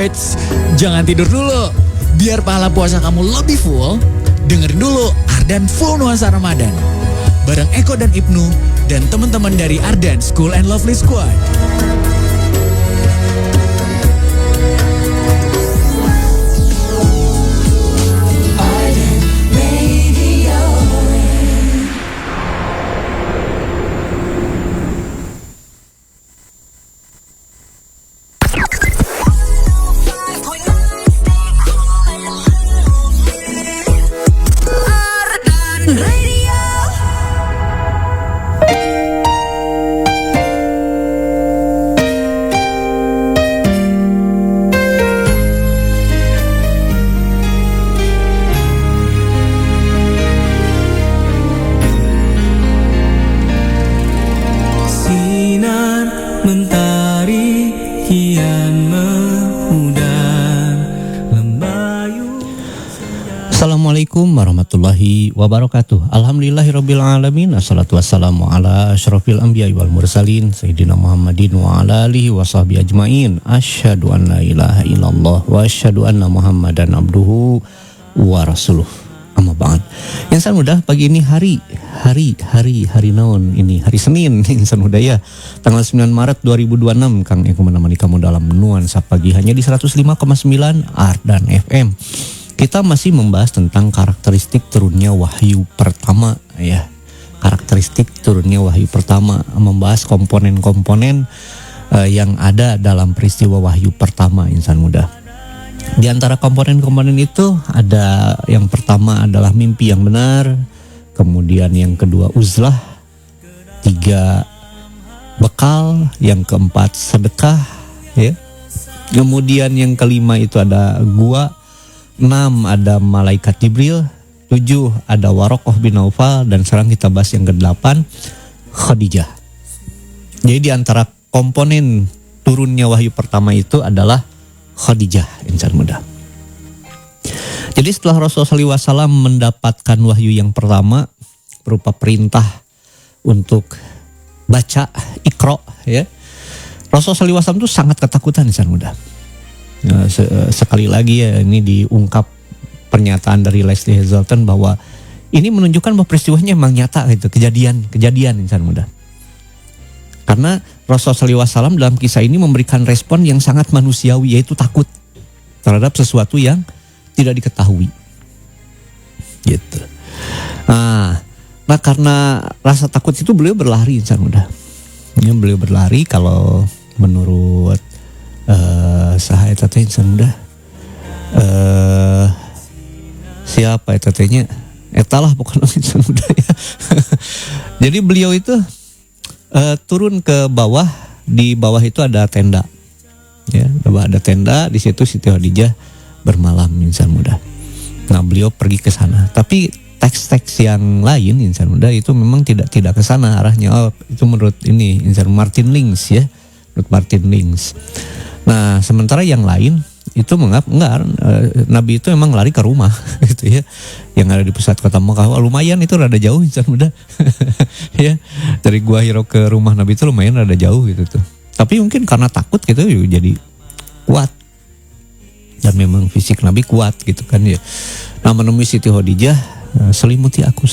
Eits, jangan tidur dulu. Biar pahala puasa kamu lebih full, dengerin dulu Ardan Full Nuansa Ramadan. Bareng Eko dan Ibnu dan teman-teman dari Ardan School and Lovely Squad. Assalamualaikum warahmatullahi wabarakatuh. Alhamdulillahirabbil alamin. Assalatu wassalamu ala asyrafil anbiya'i wal mursalin sayyidina Muhammadin wa ala alihi washabihi ajmain. Asyhadu an la ilaha illallah wa asyhadu anna Muhammadan abduhu wa rasuluh. Amma ba'd. Insan muda, pagi ini hari naon ini? Hari Senin insan muda ya. Tanggal 9 Maret 2026 Kang Eko menemani kamu dalam nuansa pagi hanya di 105,9 Ardan FM. Kita masih membahas tentang karakteristik turunnya wahyu pertama ya. Karakteristik turunnya wahyu pertama, membahas komponen-komponen yang ada dalam peristiwa wahyu pertama insan muda. Di antara komponen-komponen itu ada yang pertama adalah mimpi yang benar, kemudian yang kedua uzlah, tiga bekal, yang keempat sedekah ya. Kemudian yang kelima itu ada gua, 6 ada malaikat Jibril, 7 ada Warokoh bin Naufal, dan sekarang kita bahas yang ke-8 Khadijah. Jadi di antara komponen turunnya wahyu pertama itu adalah Khadijah insan muda. Jadi setelah Rasulullah SAW mendapatkan wahyu yang pertama berupa perintah untuk baca Iqra ya, Rasulullah SAW itu sangat ketakutan insan muda. Sekali lagi ya, ini diungkap pernyataan dari Leslie Hazleton bahwa ini menunjukkan bahwa peristiwanya memang nyata gitu, kejadian insan muda. Karena Rasulullah SAW dalam kisah ini memberikan respon yang sangat manusiawi, yaitu takut terhadap sesuatu yang tidak diketahui gitu. Nah karena rasa takut itu beliau berlari insan muda. Beliau berlari, kalau menurut saha eta teh insan muda, siapa eta tehnya, etalah pokoknya insan muda ya. Jadi beliau itu turun ke bawah, di bawah itu ada tenda ya, ada tenda, di situ Siti Khadijah bermalam insan muda. Nah beliau pergi ke sana, tapi teks-teks yang lain insan muda itu memang tidak ke sana arahnya. Itu menurut ini insan Martin Links ya, menurut Martin Links. Nah sementara yang lain itu enggak, Nabi itu memang lari ke rumah gitu ya, yang ada di pusat kota Mekah. Lumayan itu rada jauh insan muda ya, dari Gua Hiro ke rumah Nabi itu lumayan rada jauh gitu tuh. Tapi mungkin karena takut gitu jadi kuat, dan memang fisik Nabi kuat gitu kan ya. Nah menemui Siti Khadijah, selimuti aku.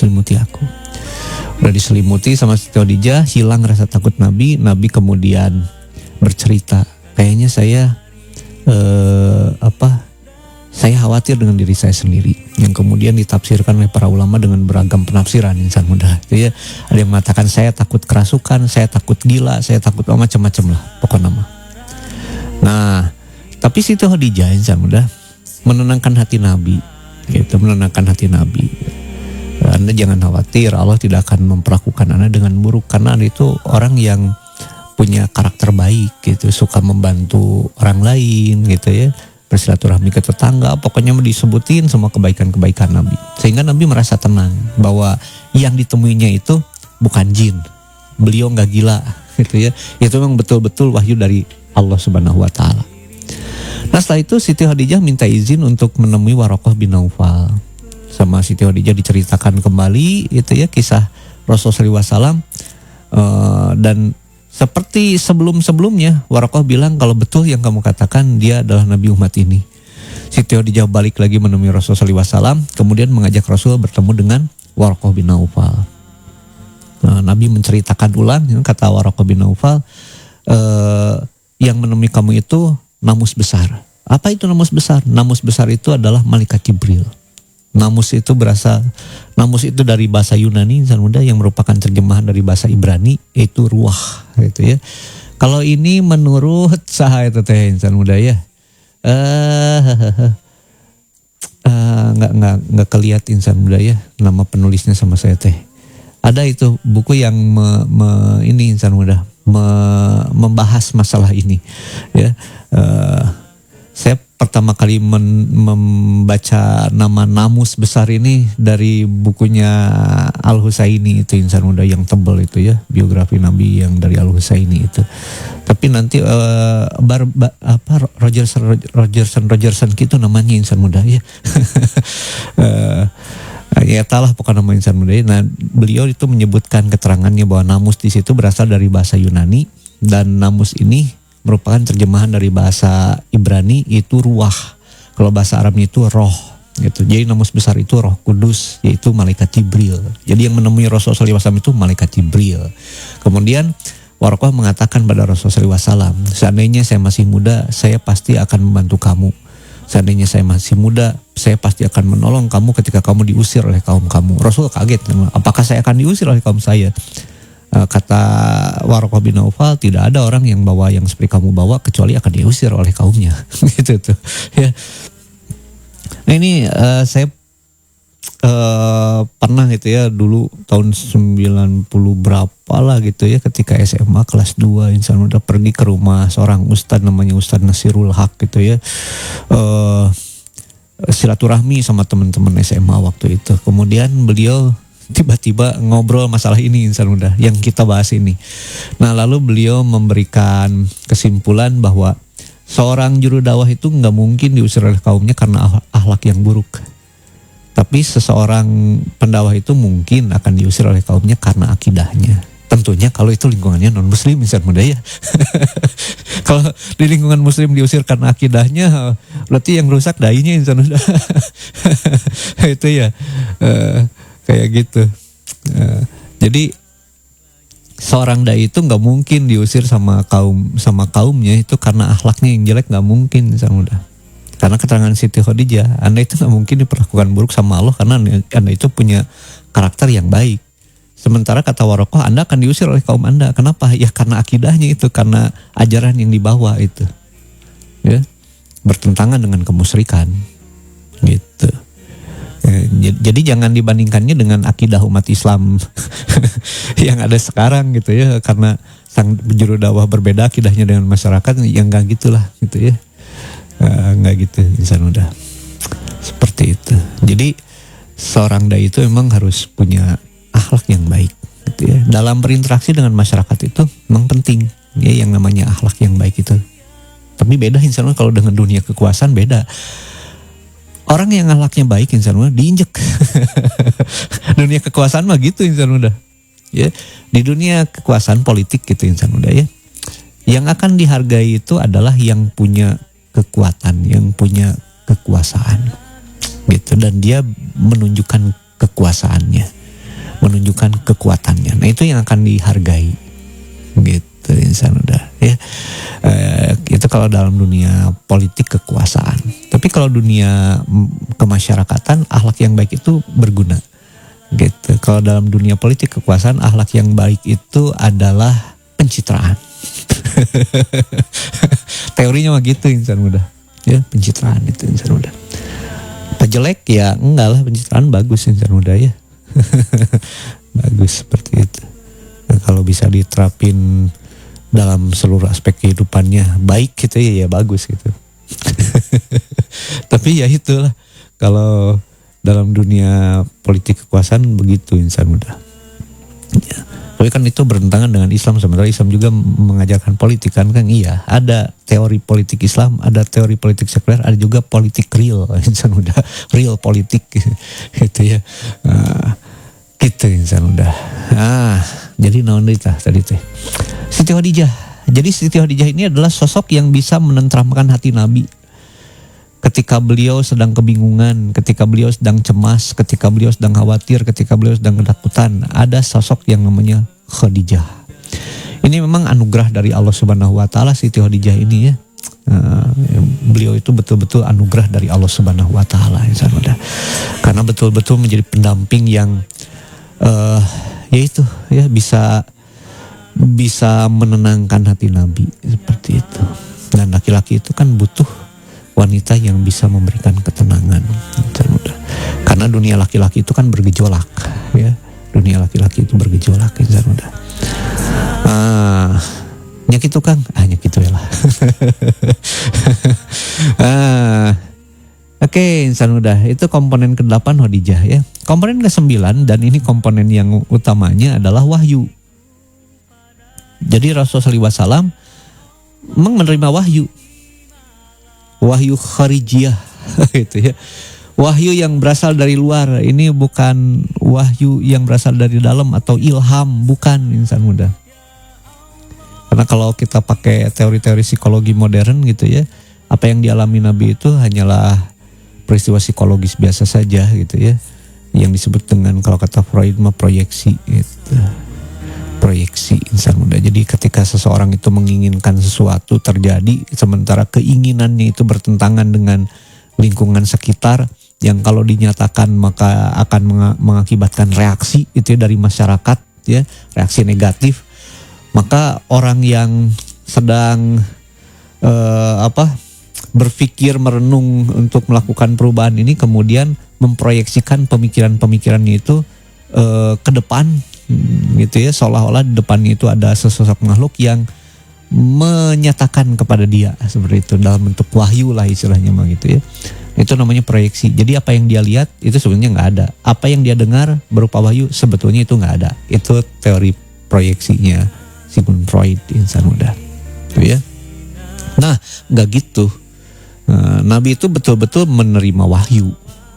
Udah diselimuti sama Siti Khadijah, hilang rasa takut Nabi. Nabi kemudian bercerita, kayaknya saya saya khawatir dengan diri saya sendiri, yang kemudian ditafsirkan oleh para ulama dengan beragam penafsiran insan muda. Itu ya, ada yang mengatakan saya takut kerasukan, saya takut gila, saya takut macam-macam lah pokoknya mah. Nah, tapi Siti Khadijah insan muda menenangkan hati Nabi, gitu, menenangkan hati Nabi. Anda jangan khawatir, Allah tidak akan memperlakukan Anda dengan buruk, karena Anda itu orang yang punya karakter baik gitu, suka membantu orang lain gitu ya, bersilaturahmi ke tetangga, pokoknya disebutin semua kebaikan-kebaikan Nabi. Sehingga Nabi merasa tenang bahwa yang ditemuinya itu bukan jin, beliau nggak gila gitu ya. Itu memang betul-betul wahyu dari Allah Subhanahu wa taala. Nah setelah itu Siti Khadijah minta izin untuk menemui Warokoh bin Naufal. Sama Siti Khadijah diceritakan kembali itu ya kisah Rasulullah SAW, dan Seperti sebelum-sebelumnya, Warokoh bilang kalau betul yang kamu katakan dia adalah Nabi umat ini. Sitio dijawab balik lagi menemui Rasulullah SAW, kemudian mengajak Rasul bertemu dengan Warokoh bin Naufal. Nah, Nabi menceritakan ulang, kata Warokoh bin Naufal, yang menemui kamu itu namus besar. Apa itu namus besar? Namus besar itu adalah malaikat Jibril. Namus itu dari bahasa Yunani insan muda yang merupakan terjemahan dari bahasa Ibrani, yaitu ruah gitu ya. Kalau ini menurut saha itu teh insan muda ya. Nggak kelihat insan muda ya nama penulisnya sama saya teh. Ada itu buku yang ini insan muda membahas masalah ini ya. Saya pertama kali membaca nama namus besar ini dari bukunya Al-Husaini itu insan muda yang tebal itu ya, biografi Nabi yang dari Al-Husaini itu. Tapi nanti Rogerson gitu namanya insan muda ya. Ya talah pokoknya nama insan muda. Nah, beliau itu menyebutkan keterangannya bahwa namus di situ berasal dari bahasa Yunani dan namus ini merupakan terjemahan dari bahasa Ibrani itu ruah. Kalau bahasa Arabnya itu roh gitu. Jadi namus besar itu Roh Kudus, yaitu malaikat Jibril. Jadi yang menemui Rasulullah SAW itu malaikat Jibril. Kemudian Warokoh mengatakan pada Rasulullah SAW, seandainya saya masih muda, saya pasti akan membantu kamu. Seandainya saya masih muda, saya pasti akan menolong kamu ketika kamu diusir oleh kaum kamu. Rasul kaget, apakah saya akan diusir oleh kaum saya? Kata Warokoh bin Naufal, tidak ada orang yang bawa yang seperti kamu bawa kecuali akan diusir oleh kaumnya. Gitu tuh. Ya. Nah ini saya pernah gitu ya dulu tahun 90 berapa lah gitu ya, ketika SMA kelas 2 insan udah pergi ke rumah seorang ustadz namanya Ustadz Nasirul Haq gitu ya. Silaturahmi sama teman-teman SMA waktu itu. Kemudian beliau tiba-tiba ngobrol masalah ini insan muda yang kita bahas ini. Nah lalu beliau memberikan kesimpulan bahwa seorang juru dakwah itu nggak mungkin diusir oleh kaumnya karena akhlak yang buruk. Tapi seseorang pendakwah itu mungkin akan diusir oleh kaumnya karena akidahnya. Tentunya kalau itu lingkungannya non muslim insan muda ya. Kalau di lingkungan muslim diusir karena akidahnya, berarti yang rusak dainya insan muda. Itu ya. Kayak gitu. Jadi seorang dai itu nggak mungkin diusir sama kaumnya itu karena akhlaknya yang jelek, nggak mungkin insan muda. Karena keterangan Siti Khadijah, Anda itu nggak mungkin diperlakukan buruk sama Allah karena Anda itu punya karakter yang baik. Sementara kata Warokoh, Anda akan diusir oleh kaum Anda. Kenapa? Ya karena akidahnya itu, karena ajaran yang dibawa itu, ya bertentangan dengan kemusyrikan, gitu. Jadi jangan dibandingkannya dengan akidah umat Islam yang ada sekarang gitu ya, karena sang juru dakwah berbeda akidahnya dengan masyarakat, yang enggak gitulah gitu ya, enggak gitu insan udah seperti itu. Jadi seorang dai itu memang harus punya akhlak yang baik gitu ya. Dalam berinteraksi dengan masyarakat itu memang penting ya yang namanya akhlak yang baik itu. Tapi beda insan udah kalau dengan dunia kekuasaan beda. Orang yang akhlaknya baik insan muda diinjek. Dunia kekuasaan mah gitu insan muda. Ya, di dunia kekuasaan politik gitu insan muda ya. Yang akan dihargai itu adalah yang punya kekuatan, yang punya kekuasaan. Gitu, dan dia menunjukkan kekuasaannya, menunjukkan kekuatannya. Nah, itu yang akan dihargai. Gitu insan muda ya. Itu kalau dalam dunia politik kekuasaan. Tapi kalau dunia kemasyarakatan, akhlak yang baik itu berguna. Gitu. Kalau dalam dunia politik kekuasaan, akhlak yang baik itu adalah pencitraan. Teorinya mah gitu insan muda. Ya, pencitraan itu insan muda. Apa jelek ya enggak lah, pencitraan bagus insan muda ya. Bagus seperti itu. Nah, kalau bisa diterapin dalam seluruh aspek kehidupannya baik gitu ya bagus gitu. Tapi ya itulah, kalau dalam dunia politik kekuasaan begitu insan muda ya. Tapi kan itu bertentangan dengan Islam, sementara Islam juga mengajarkan politik kan iya, ada teori politik Islam, ada teori politik sekuler, ada juga politik real insan muda, real politik gitu ya. Gitu insan muda. Jadi naon deui tadi teh? Siti Khadijah. Jadi Siti Khadijah ini adalah sosok yang bisa menenteramkan hati Nabi. Ketika beliau sedang kebingungan, ketika beliau sedang cemas, ketika beliau sedang khawatir, ketika beliau sedang ketakutan, ada sosok yang namanya Khadijah. Ini memang anugerah dari Allah Subhanahu wa taala Siti Khadijah ini ya. Beliau itu betul-betul anugerah dari Allah Subhanahu wa taala karena betul-betul menjadi pendamping yang yaitu ya bisa menenangkan hati Nabi seperti itu. Dan laki-laki itu kan butuh wanita yang bisa memberikan ketenangan. Karena dunia laki-laki itu kan bergejolak ya. Dunia laki-laki itu bergejolak nyak itu Kang, nyak itu ya lah. Oke, insan udah. Itu komponen ke-8 Khadijah ya. Komponen ke-9 dan ini komponen yang utamanya adalah wahyu. Jadi Rasulullah SAW menerima wahyu. Wahyu kharijiyah itu ya. Wahyu yang berasal dari luar. Ini bukan wahyu yang berasal dari dalam atau ilham, bukan insan muda. Karena kalau kita pakai teori-teori psikologi modern gitu ya, apa yang dialami Nabi itu hanyalah peristiwa psikologis biasa saja gitu ya, yang disebut dengan kalau kata Freud mah proyeksi gitu. Proyeksi insan muda. Jadi ketika seseorang itu menginginkan sesuatu terjadi, sementara keinginannya itu bertentangan dengan lingkungan sekitar, yang kalau dinyatakan maka akan mengakibatkan reaksi itu ya, dari masyarakat ya, reaksi negatif. Maka orang yang sedang berpikir merenung untuk melakukan perubahan ini kemudian memproyeksikan pemikirannya itu ke depan gitu ya, seolah-olah di depannya itu ada sesosok makhluk yang menyatakan kepada dia seperti itu dalam bentuk wahyu lah istilahnya mah gitu ya. Itu namanya proyeksi. Jadi apa yang dia lihat itu sebenarnya nggak ada. Apa yang dia dengar berupa wahyu sebetulnya itu nggak ada. Itu teori proyeksinya Sigmund Freud insan muda. Tuh ya. Nah, nggak gitu. Nabi itu betul-betul menerima wahyu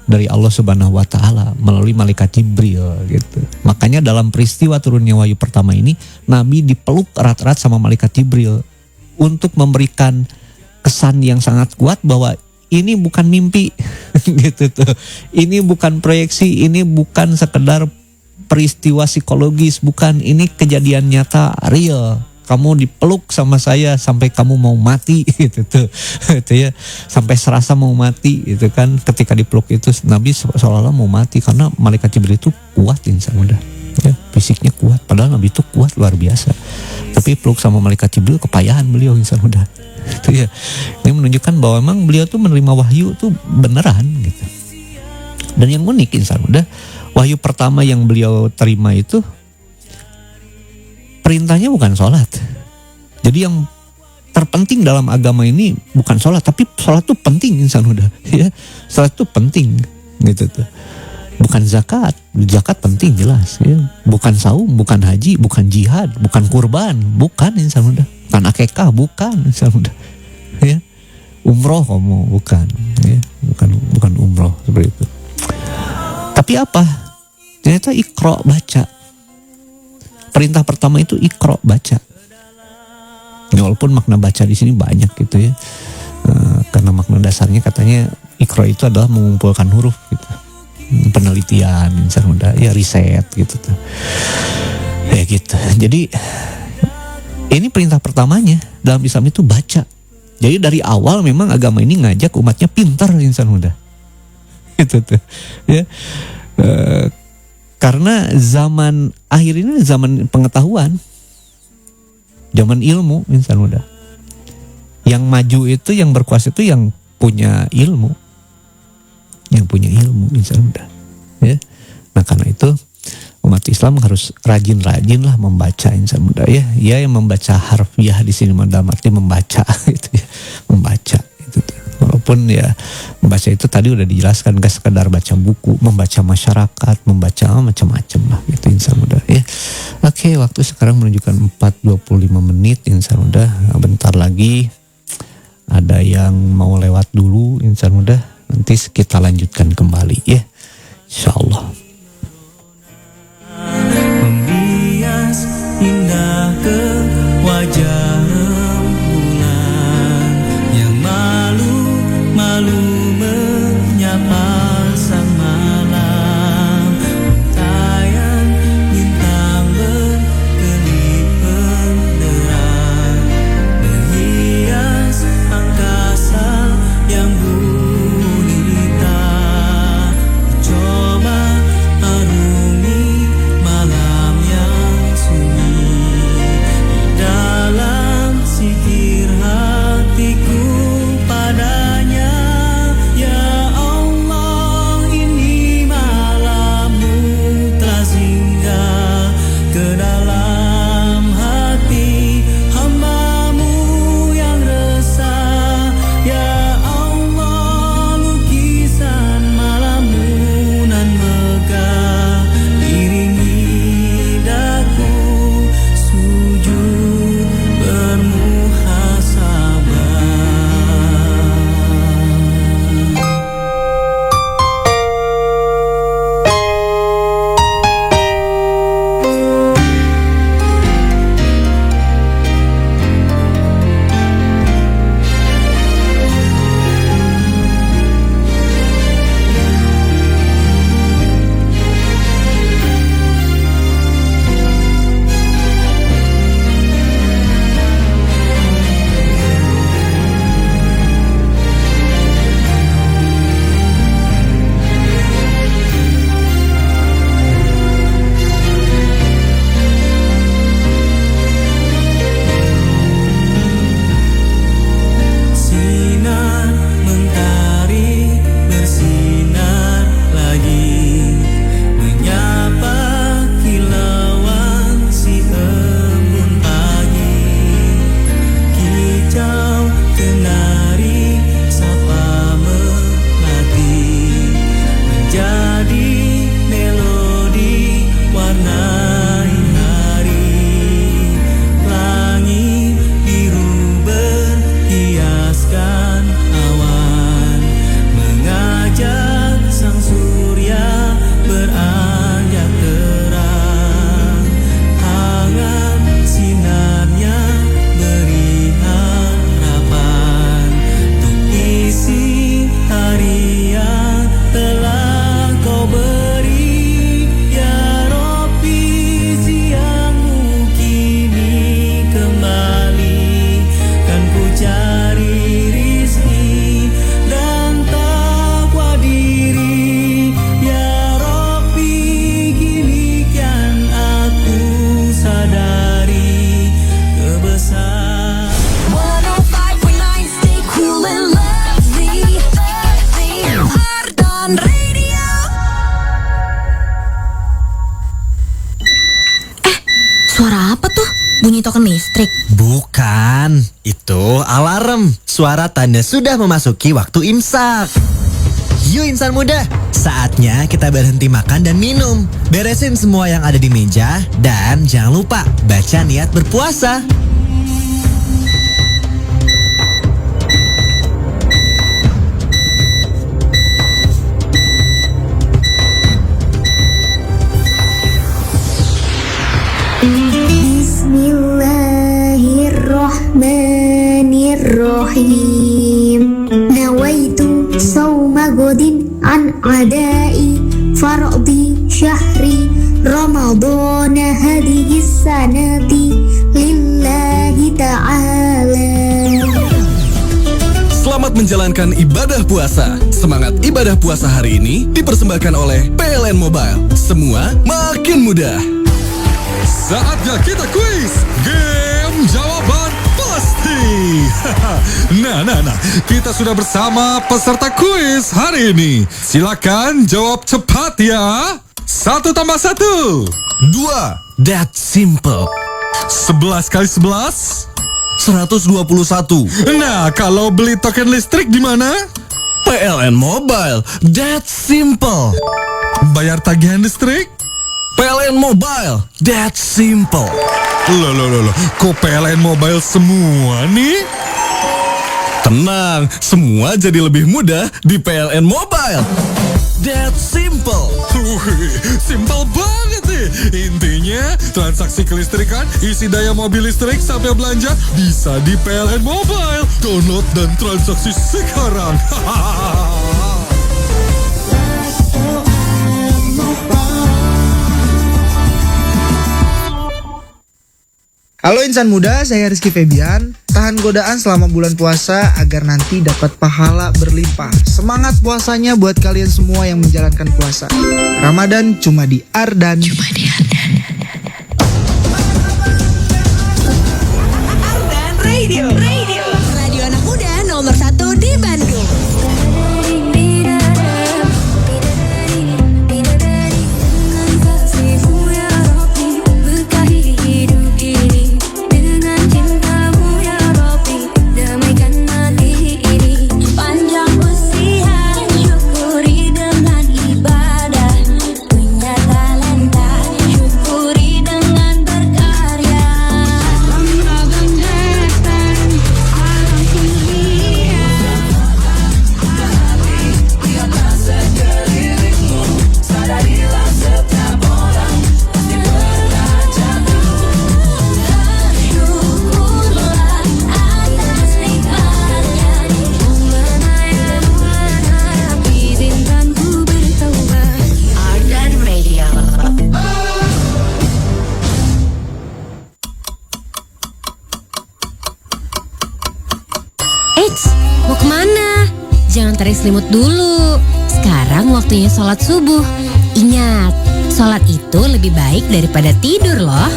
dari Allah Subhanahu wa taala melalui malaikat Jibril gitu. Makanya dalam peristiwa turunnya wahyu pertama ini, Nabi dipeluk erat-erat sama malaikat Jibril untuk memberikan kesan yang sangat kuat bahwa ini bukan mimpi gitu tuh. Ini bukan proyeksi, ini bukan sekedar peristiwa psikologis, bukan, ini kejadian nyata real. Kamu dipeluk sama saya sampai kamu mau mati gitu tuh. Itu ya, sampai serasa mau mati itu kan. Ketika dipeluk itu Nabi seolah-olah mau mati karena malaikat Jibril itu kuat insan muda. Ya, fisiknya kuat, padahal Nabi itu kuat luar biasa. Tapi peluk sama malaikat Jibril kepayahan beliau insan muda. Itu ya. Ini menunjukkan bahwa memang beliau tuh menerima wahyu tuh beneran gitu. Dan yang unik insan muda, wahyu pertama yang beliau terima itu perintahnya bukan sholat. Jadi yang terpenting dalam agama ini bukan sholat, tapi sholat itu penting insan muda. Ya, sholat itu penting gitu tuh. Bukan zakat, zakat penting jelas. Ya. Bukan saum, bukan haji, bukan jihad, bukan kurban, bukan insan muda. Bukan akekah, bukan insan muda. Ya, umroh kamu bukan, ya, bukan umroh seperti itu. Tapi apa? Ternyata Iqra, baca. Perintah pertama itu Iqra, baca. Ya, walaupun makna baca di sini banyak gitu ya. Karena makna dasarnya katanya Iqra itu adalah mengumpulkan huruf gitu. Penelitian insan muda, ya riset gitu tuh. Ya gitu. Jadi ini perintah pertamanya dalam Islam itu baca. Jadi dari awal memang agama ini ngajak umatnya pintar insan muda. Gitu tuh. Ya. Karena zaman akhir ini zaman pengetahuan, zaman ilmu insan muda. Yang maju itu, yang berkuasa itu yang punya ilmu, insan muda. Ya. Nah karena itu umat Islam harus rajin-rajin lah membaca insan muda ya. Ya yang membaca harfiah di sini dalam arti membaca gitu ya, membaca itu. Walaupun ya membaca itu tadi udah dijelaskan, gak sekedar baca buku, membaca masyarakat, membaca macam-macam lah gitu insan muda ya. Oke, waktu sekarang menunjukkan 4:25 menit insan muda. Bentar lagi ada yang mau lewat dulu insan muda. Nanti kita lanjutkan kembali ya, insyaallah. Membias bunyi token listrik? Bukan, itu alarm. Suara tanda sudah memasuki waktu imsak. Yuk insan muda, saatnya kita berhenti makan dan minum. Beresin semua yang ada di meja dan jangan lupa baca niat berpuasa. Bismillahirrahmanirrahim. Nawaitu sawma godin an adai fardi syahri ramadana hadihi sanati lillahi ta'ala. Selamat menjalankan ibadah puasa. Semangat ibadah puasa hari ini dipersembahkan oleh PLN Mobile. Semua makin mudah. Saatnya kita kuis game jawaban pasti. Nah, kita sudah bersama peserta kuis hari ini. Silakan jawab cepat ya. 1 tambah 1 2. That simple. 11 kali 11 121. Nah, kalau beli token listrik di mana? PLN Mobile. That simple. Bayar tagihan listrik? PLN Mobile. That simple. Loh, kok PLN Mobile semua nih? Tenang, semua jadi lebih mudah di PLN Mobile. That simple. Simpel banget nih. Intinya, transaksi kelistrikan, isi daya mobil listrik sampai belanja bisa di PLN Mobile. Download dan transaksi sekarang. Halo insan muda, saya Rizky Febian. Tahan godaan selama bulan puasa agar nanti dapat pahala berlimpah. Semangat puasanya buat kalian semua yang menjalankan puasa. Ramadan cuma di Ardan. Ardan Radio. Radio anak muda nomor 1 di Bandung. Mau kemana? Jangan tarik selimut dulu. Sekarang waktunya sholat subuh. Ingat, sholat itu lebih baik daripada tidur loh.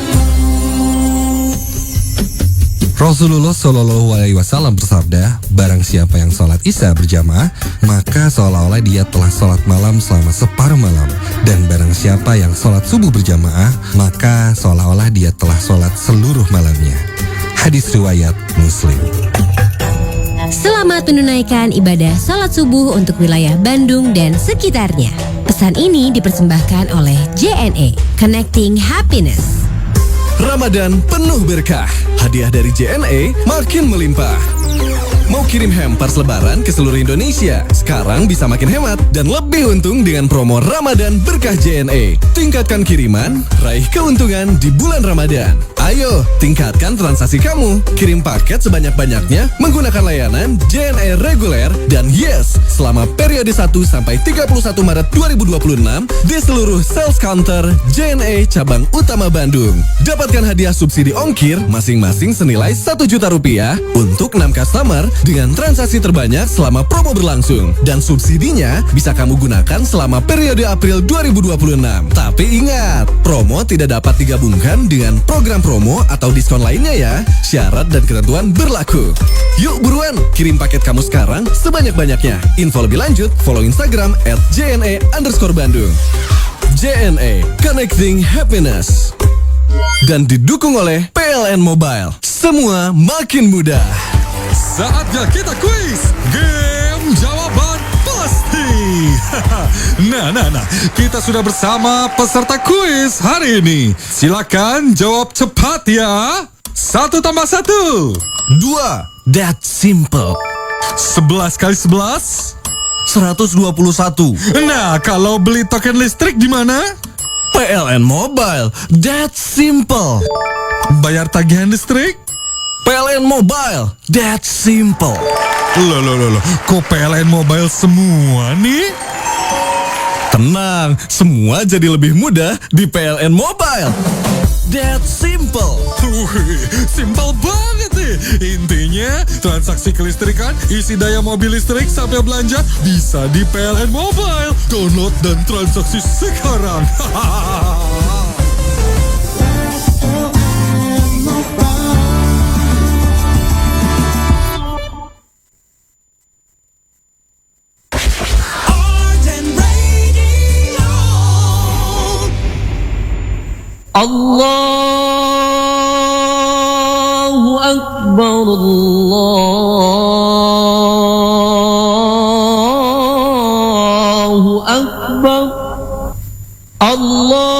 Rasulullah Shallallahu Alaihi Wasallam bersabda, barang siapa yang sholat isya berjamaah, maka seolah-olah dia telah sholat malam selama separuh malam. Dan barang siapa yang sholat subuh berjamaah, maka seolah-olah dia telah sholat seluruh malamnya. Hadis riwayat Muslim. Selamat menunaikan ibadah sholat subuh untuk wilayah Bandung dan sekitarnya. Pesan ini dipersembahkan oleh JNE, Connecting Happiness. Ramadan penuh berkah. Hadiah dari JNE makin melimpah. Mau kirim hampers lebaran ke seluruh Indonesia? Sekarang bisa makin hemat dan lebih untung dengan promo Ramadan Berkah JNE. Tingkatkan kiriman, raih keuntungan di bulan Ramadan. Ayo, tingkatkan transaksi kamu. Kirim paket sebanyak-banyaknya menggunakan layanan JNE reguler dan yes, selama periode 1 sampai 31 Maret 2026 di seluruh sales counter JNE cabang utama Bandung. Dapatkan hadiah subsidi ongkir masing-masing senilai Rp1.000.000 untuk 6 customer dengan transaksi terbanyak selama promo berlangsung. Dan subsidinya bisa kamu gunakan selama periode April 2026. Tapi ingat, promo tidak dapat digabungkan dengan program promo atau diskon lainnya ya. Syarat dan ketentuan berlaku. Yuk buruan, kirim paket kamu sekarang sebanyak-banyaknya. Info lebih lanjut, follow Instagram @JNE_Bandung. JNE, Connecting Happiness. Dan didukung oleh PLN Mobile. Semua makin mudah. Saatnya kita kuis. Game jawaban pasti. Nah, kita sudah bersama peserta kuis hari ini. Silakan jawab cepat ya. 1 tambah 1. 2. That simple. 11 kali 11. 121. Nah, kalau beli token listrik di mana? PLN Mobile. That's simple. Bayar tagihan listrik? PLN Mobile. That's simple. Loh, kok PLN Mobile semua nih? Tenang, semua jadi lebih mudah di PLN Mobile. That's simple. Wih, simpel banget nih. Intinya, transaksi kelistrikan, isi daya mobil listrik sampai belanja bisa di PLN Mobile. Download dan transaksi sekarang. Allahu Akbar, Allahu Akbar, Allahu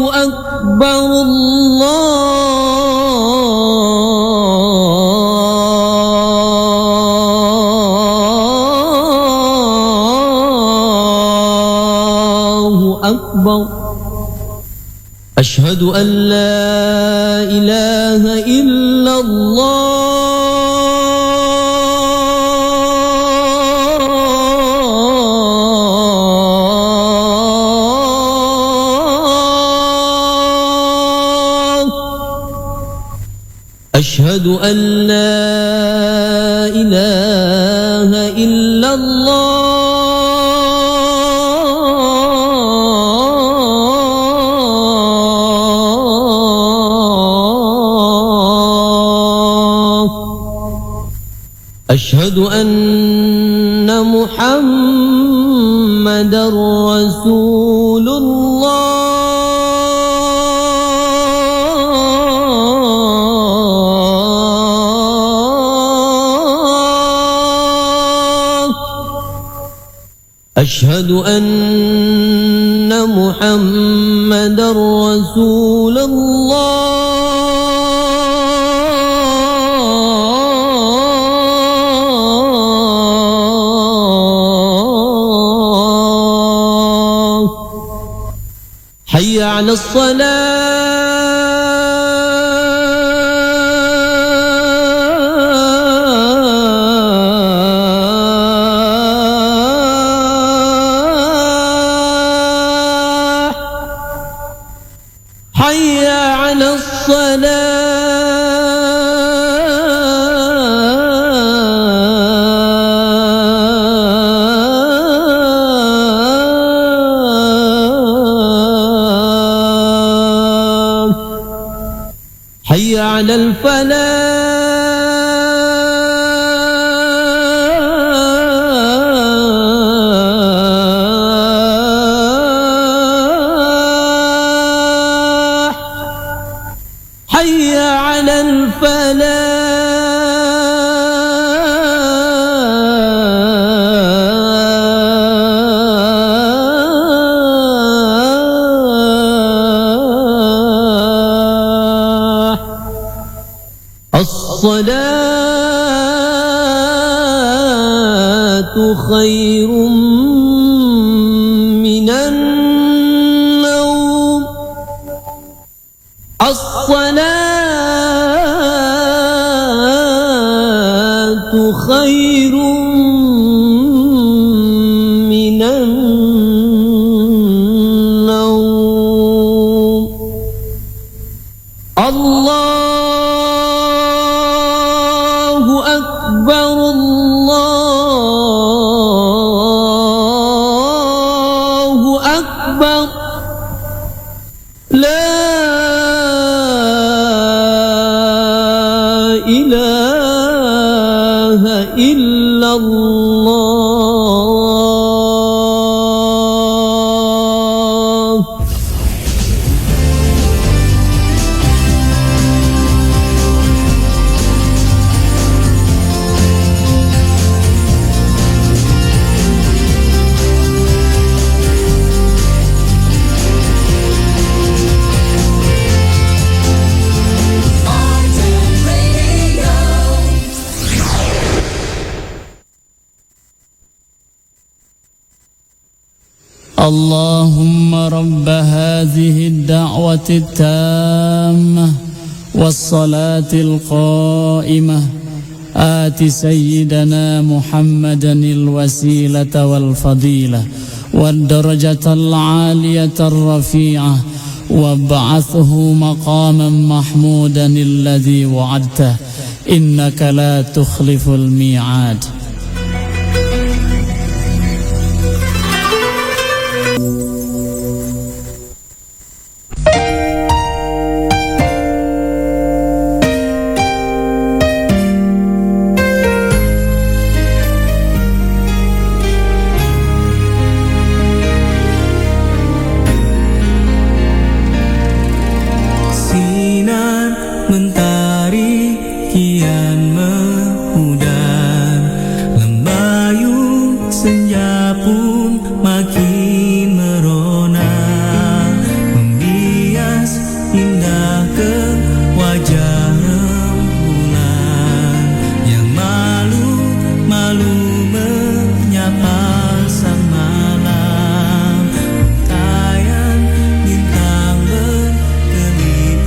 Akbar, Allahu Akbar. أشهد أن لا إله إلا الله أشهد أن لا إله إلا أشهد أن محمدا رسول الله أشهد أن محمدا رسول الله حي على الصلاة حي على الصلاة حي على الفلاح حي على الفلاح الصلاة خير من النوم الصلاة خير من النوم الله أكبر الله أكبر لا إله إلا الله اللهم رب هذه الدعوة التامة والصلاة القائمة آت سيدنا محمدا الوسيلة والفضيلة والدرجة العالية الرفيعة وابعثه مقاما محمودا الذي وعدته إنك لا تخلف الميعاد. Mentari kian memudar, lembayu senja pun makin merona, membias indah ke wajah rembulan yang malu-malu menyapa sang malam. Untayan bintang berkelip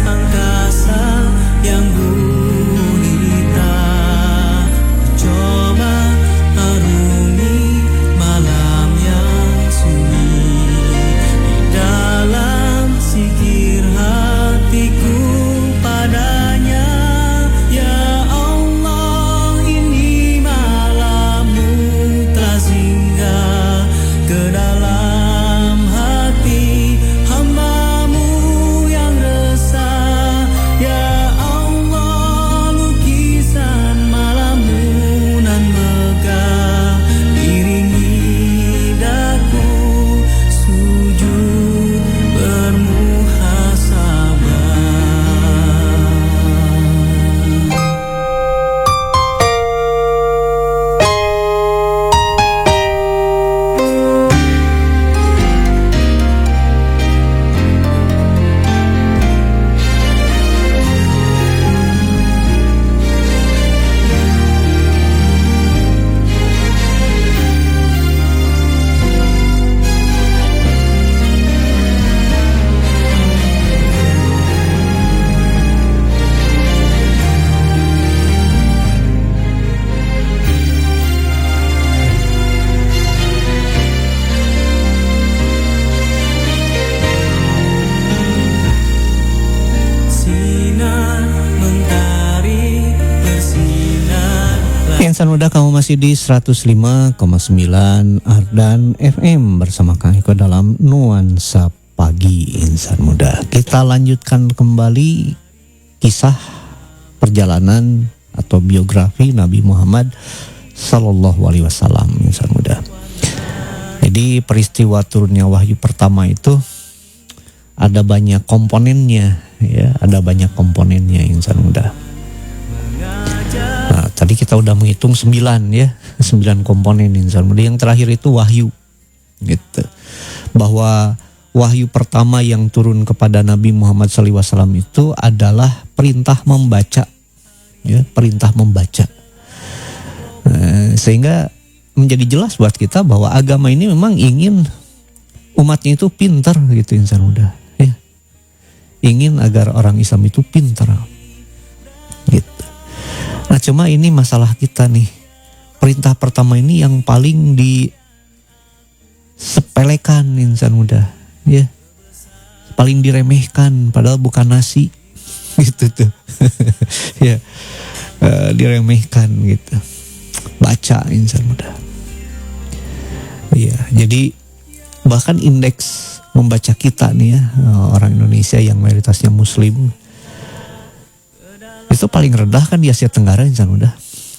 angkasa yang gulita, coba arungi malam yang sunyi di dalam zikir hatiku padanya. Ya Allah, ini malammu telah singgah ke dalam hati hamba-Mu yang resah. Ya Allah, lukisan malammu nan megah, iringi daku sujud bermuhasabah. Sinar mentari bersinar. Insan Muda, kamu masih di 105,9 Ardan FM bersama Kang Eko dalam Nuansa Pagi Insan Muda. Kita lanjutkan kembali kisah perjalanan atau biografi Nabi Muhammad Sallallahu Alaihi Wasallam Insan Muda. Jadi peristiwa turunnya wahyu pertama itu ada banyak komponennya, ya, ada banyak komponennya Insan Muda. Nah, tadi kita udah menghitung 9 ya, 9 komponen Insan Muda. Yang terakhir itu wahyu, gitu. Bahwa wahyu pertama yang turun kepada Nabi Muhammad SAW itu adalah perintah membaca, ya, perintah membaca. Sehingga menjadi jelas buat kita bahwa agama ini memang ingin umatnya itu pintar, gitu Insan Muda. Ya. Ingin agar orang Islam itu pintar, gitu. Nah, cuma ini masalah kita nih. Perintah pertama ini yang paling disepelekan Insan Muda, ya. Paling diremehkan, padahal bukan nasi, gitu tuh. Ya, diremehkan gitu. Baca Insan Muda. Iya, jadi bahkan indeks membaca kita nih ya, orang Indonesia yang mayoritasnya Muslim, itu paling rendah kan di Asia Tenggara Insan Muda.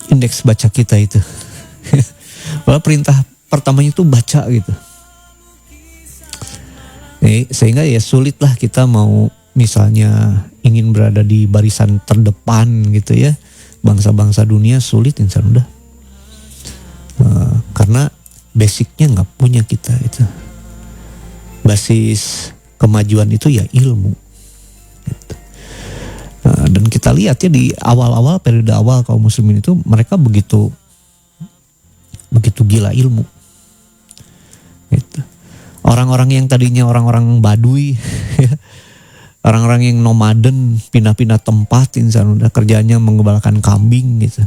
Indeks baca kita itu. Bahwa perintah pertamanya itu baca gitu. Sehingga ya sulitlah kita mau misalnya ingin berada di barisan terdepan gitu ya. Bangsa-bangsa dunia sulit Insan Muda. Karena basicnya nggak punya kita itu. Basis kemajuan itu ya ilmu. Gitu. Dan kita lihat ya di awal-awal, periode awal kaum muslimin itu mereka begitu begitu gila ilmu. Gitu. Orang-orang yang tadinya orang-orang Baduy, orang-orang yang nomaden, pindah-pindah tempat, insan udah kerjanya mengembalakan kambing gitu.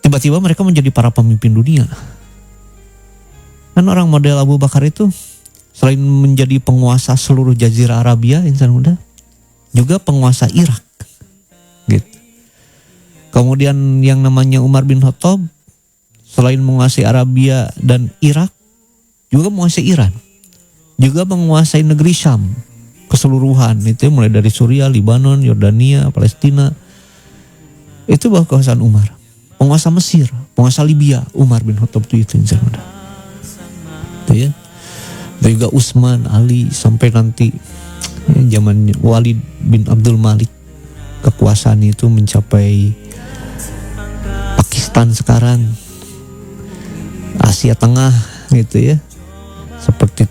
Tiba-tiba mereka menjadi para pemimpin dunia. Kan orang model Abu Bakar itu selain menjadi penguasa seluruh Jazirah Arabia, insan muda, juga penguasa Irak. Gitu. Kemudian yang namanya Umar bin Khattab selain menguasai Arabia dan Irak, juga menguasai Iran. Juga menguasai negeri Syam keseluruhan. Itu mulai dari Suriah, Libanon, Yordania, Palestina. Itu bawah kekuasaan Umar. Penguasa Mesir, penguasa Libya, Umar bin Khattab itu insan muda. Itu ya. Dan juga Utsman, Ali, sampai nanti ya, zaman Walid bin Abdul Malik, kekuasaan itu mencapai Pakistan sekarang, Asia Tengah gitu ya, seperti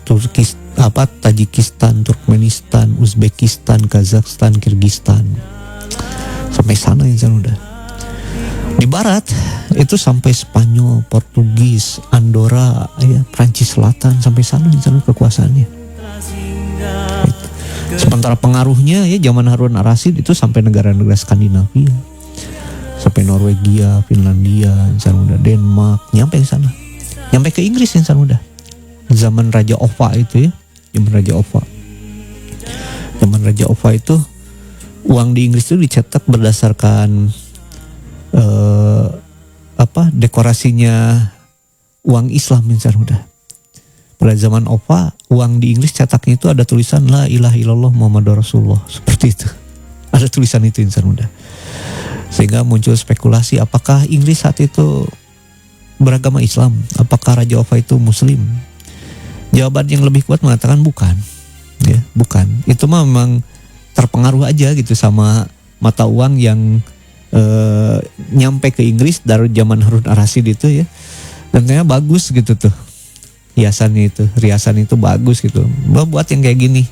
Tajikistan, Turkmenistan, Uzbekistan, Kazakhstan, Kirgistan, sampai sana insan udah. Di barat itu sampai Spanyol, Portugis, Andorra, ya, Prancis Selatan, sampai sana insan kekuasaannya. Gitu. Sementara pengaruhnya ya zaman Harun Ar-Rasyid itu sampai negara-negara Skandinavia, sampai Norwegia, Finlandia, insan muda, Denmark, nyampe ke sana, nyampe ke Inggris insan muda. Zaman Raja Offa itu ya, zaman Raja Offa. Zaman Raja Offa itu uang di Inggris itu dicetak berdasarkan dekorasinya uang Islam insan muda. Pada zaman Offa, uang di Inggris cetaknya itu ada tulisan La ilaha illallah Muhammadur Rasulullah, seperti itu. Ada tulisan itu insan muda. Sehingga muncul spekulasi apakah Inggris saat itu beragama Islam, apakah Raja Offa itu Muslim? Jawaban yang lebih kuat mengatakan bukan, ya, bukan. Itu mah memang terpengaruh aja gitu sama mata uang yang nyampe ke Inggris dari zaman Harun Ar-Rasyid itu ya, dan ternyata bagus gitu tuh riasan itu bagus gitu, buat yang kayak gini.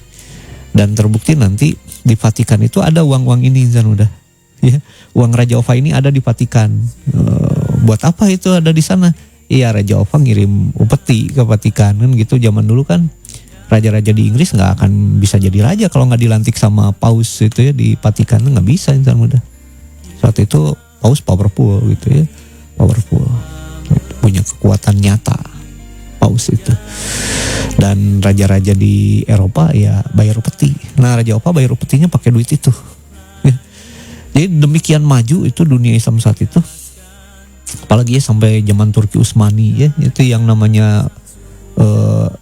Dan terbukti nanti di Vatikan itu ada uang-uang ini insan udah, ya, uang Raja Offa ini ada di Vatikan. Buat apa itu ada di sana? Iya, Raja Offa ngirim upeti ke Vatikan kan gitu. Zaman dulu kan raja-raja di Inggris nggak akan bisa jadi raja kalau nggak dilantik sama paus itu ya di Vatikan, nggak bisa insan muda. Saat itu paus powerful gitu ya, powerful, punya kekuatan nyata paus itu. Dan raja-raja di Eropa ya bayar upeti. Nah Raja Offa bayar upetinya pakai duit itu. Jadi demikian maju itu dunia Islam saat itu. Apalagi ya sampai zaman Turki Utsmani ya, itu yang namanya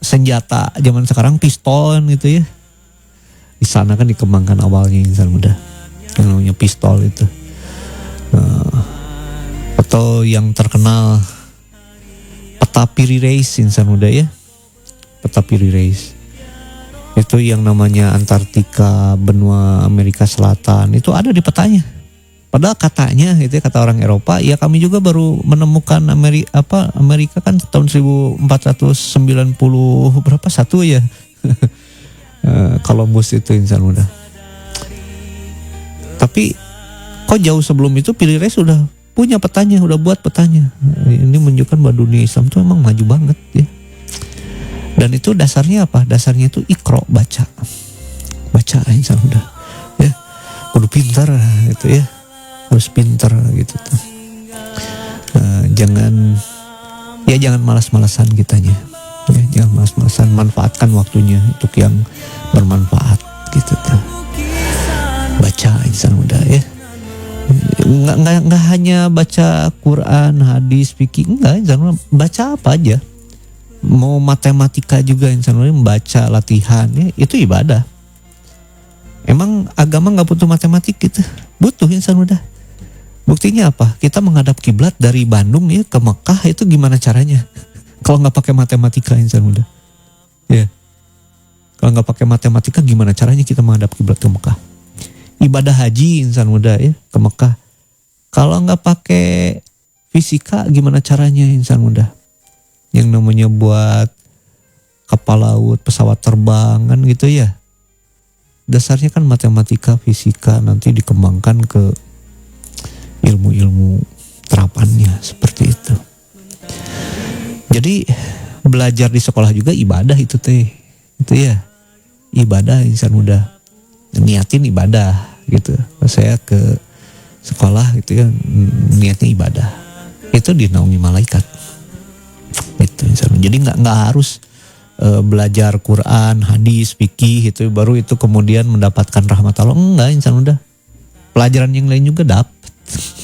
senjata zaman sekarang pistol gitu ya. Di sana kan dikembangkan awalnya insan muda, yang namanya pistol itu. Atau yang terkenal peta Piri Reis insan muda ya, peta Piri Reis itu yang namanya Antartika, benua Amerika Selatan itu ada di petanya. Padahal katanya itu ya, kata orang Eropa, ya kami juga baru menemukan Amerika kan tahun 1490 berapa satu ya. Columbus itu insan muda. Tapi kok jauh sebelum itu Piri Reis sudah punya petanya, udah buat petanya. Ini menunjukkan bahwa dunia Islam itu memang maju banget ya. Dan itu dasarnya apa? Dasarnya itu ikro, baca insan udah ya. Kudu pintar gitu ya. Harus pintar gitu tuh. Jangan malas-malasan kitanya. Ya, jangan malas-malasan, manfaatkan waktunya untuk yang bermanfaat gitu tuh. Baca insan muda ya. Nggak hanya baca Quran, hadis, fikih, enggak, insan muda baca apa aja. Mau matematika juga insan muda membaca, latihan ya, itu ibadah. Emang agama nggak butuh matematik gitu? Butuh insan muda. Buktinya apa? Kita menghadap kiblat dari Bandung ya ke Mekah itu gimana caranya? Kalau nggak pakai matematika insan muda, ya. Kalau nggak pakai matematika gimana caranya kita menghadap kiblat ke Mekah? Ibadah haji insan muda ya ke Mekah. Kalau nggak pakai fisika gimana caranya insan muda? Yang namanya buat kapal laut, pesawat terbang kan gitu ya. Dasarnya kan matematika, fisika, nanti dikembangkan ke ilmu-ilmu terapannya seperti itu. Jadi belajar di sekolah juga ibadah itu teh. Itu ya. Ibadah insan muda. Niatin ibadah gitu. Pas saya ke sekolah gitu ya, niatnya ibadah. Itu dinaungi malaikat. Itu insan. Jadi nggak harus belajar Quran, hadis, fikih itu baru itu kemudian mendapatkan rahmat Allah. Enggak, insan muda. Pelajaran yang lain juga dapat.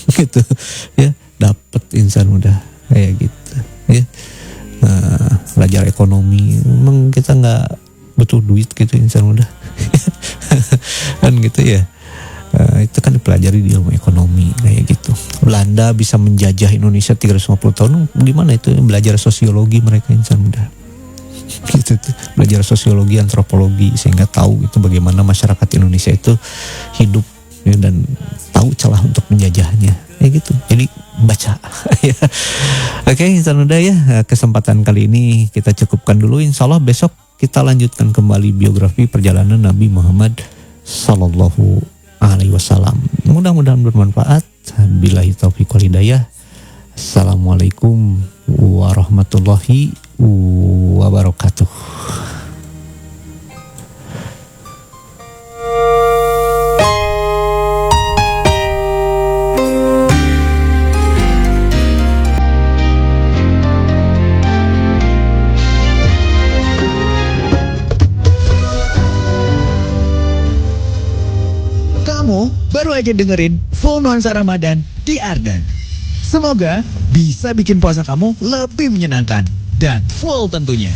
Gitu ya, dapat insan muda kayak gitu ya. Belajar ekonomi, memang kita nggak butuh duit gitu insan muda. Kan gitu ya. Itu kan dipelajari di ilmu ekonomi kayak gitu. Belanda bisa menjajah Indonesia 350 tahun, gimana itu belajar sosiologi mereka insan muda. Gitu tuh, belajar sosiologi, antropologi sehingga tahu itu bagaimana masyarakat Indonesia itu hidup ya, dan tahu celah untuk menjajahnya. Ya gitu. Jadi baca. Oke, insan muda ya, kesempatan kali ini kita cukupkan dulu. Insya Allah besok kita lanjutkan kembali biografi perjalanan Nabi Muhammad Sallallahu Alaihi Wasallam. Mudah-mudahan bermanfaat. Billahi taufiq wal hidayah. Assalamualaikum warahmatullahi wabarakatuh. Baru aja dengerin full nuansa Ramadan di Ardan. Semoga bisa bikin puasa kamu lebih menyenangkan dan full tentunya.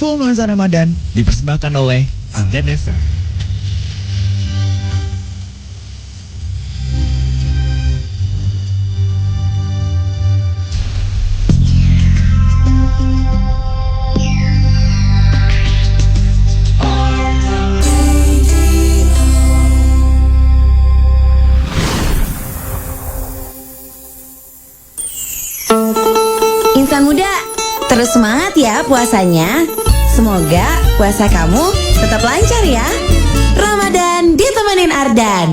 Full nuansa Ramadan dipersembahkan oleh Ardan FM. Insan muda, terus semangat ya puasanya. Semoga puasa kamu tetap lancar ya. Ramadan ditemenin Ardan.